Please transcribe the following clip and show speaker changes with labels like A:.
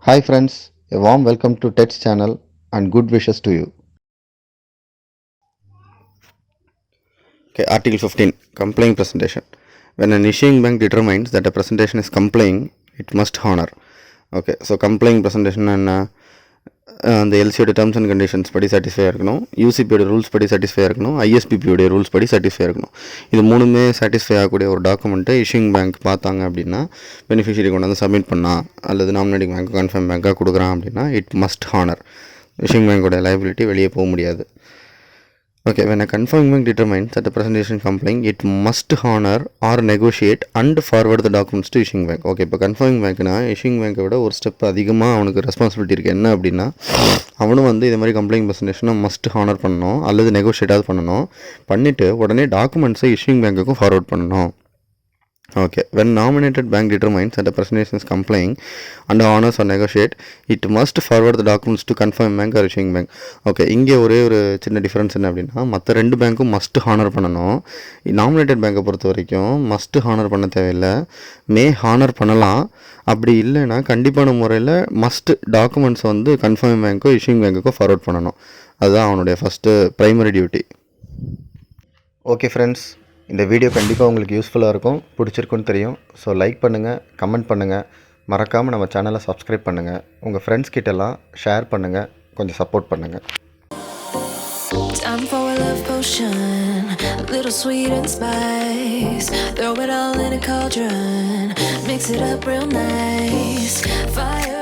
A: Hi friends, a warm welcome to TEDZ channel and good wishes to you. Okay, Article 15, complying presentation. When an issuing bank determines that a presentation is complying, it must honor. Okay, so complying presentation and அந்த எல்சியோட terms and conditions படி சாட்டிஸ்ஃபையாக இருக்கணும், யூசிபியோட rules படி சாட்டிஸ்ஃபையாக இருக்கணும், ஐஎஸ்பிபியோடைய rules படி சாட்டிஸ்ஃபையாக இருக்கணும். இது மூணுமே satisfy ஆகக்கூடிய ஒரு டாக்குமெண்ட்டை இஷ்யூங் பேங்க் பார்த்தாங்க அப்படின்னா, பெனிஃபிஷியரி கொண்டு வந்து சப்மிட் பண்ணால் அல்லது நாமினேட்டிங் பேங்க் கன்ஃபார்ம் பேங்காக கொடுக்குறான் அப்படின்னா இட் மஸ்ட் ஹானர். இஷ்யூங் பேங்கோட லைபிலிட்டி வெளியே போக முடியாது. Okay, when a confirming bank determines that the presentation complying, it must honor or negotiate and forward the documents to issuing bank. Okay, இப்போ conforming பேங்க்னா issuing பேங்கை விட ஒரு ஸ்டெப் அதிகமாக அவனுக்கு responsibility இருக்குது. என்ன அப்படின்னா, அவனும் வந்து இதே மாதிரி கம்ப்ளைண்ட் ப்ரெசன்டேஷனை மஸ்ட் ஹானர் பண்ணணும் அல்லது நெகோஷியேட்டாவது பண்ணணும். பண்ணிவிட்டு உடனே டாக்குமெண்ட்ஸை இஷ்யூங் பேங்க்குக்கும் ஃபார்வர்ட் பண்ணணும். Okay, when nominated bank determines that a presentation is complying and honors or negotiate, it must forward the documents to confirm bank or issuing bank. Okay, இங்கே ஒரே ஒரு சின்ன டிஃப்ரென்ஸ் என்ன அப்படின்னா, மற்ற ரெண்டு பேங்க்கும் மஸ்ட் ஹானர் பண்ணணும். நாமினேட்டட் பேங்கை பொறுத்த வரைக்கும் மஸ்ட் ஹானர் பண்ண தேவையில்லை, மே ஹானர் பண்ணலாம். அப்படி இல்லைன்னா கண்டிப்பான முறையில் மஸ்ட் டாக்குமெண்ட்ஸ் வந்து கன்ஃபார்ம் பேங்க்கோ இஷ்யூங் பேங்க்குக்கோ ஃபார்வர்ட் பண்ணணும். அதுதான் அவனுடைய first primary duty. Okay friends, இந்த வீடியோ கண்டிப்பாக உங்களுக்கு யூஸ்ஃபுல்லாக இருக்கும், பிடிச்சிருக்குன்னு தெரியும். ஸோ லைக் பண்ணுங்கள், கமெண்ட் பண்ணுங்கள், மறக்காமல் நம்ம சேனலை சப்ஸ்கிரைப் பண்ணுங்கள், உங்கள் ஃப்ரெண்ட்ஸ் கிட்டலாம் ஷேர் பண்ணுங்கள், கொஞ்சம் சப்போர்ட் பண்ணுங்கள்.
B: Time for a love potion, little sweet and spice. Throw it all in a cauldron, mix it up real nice. Fire.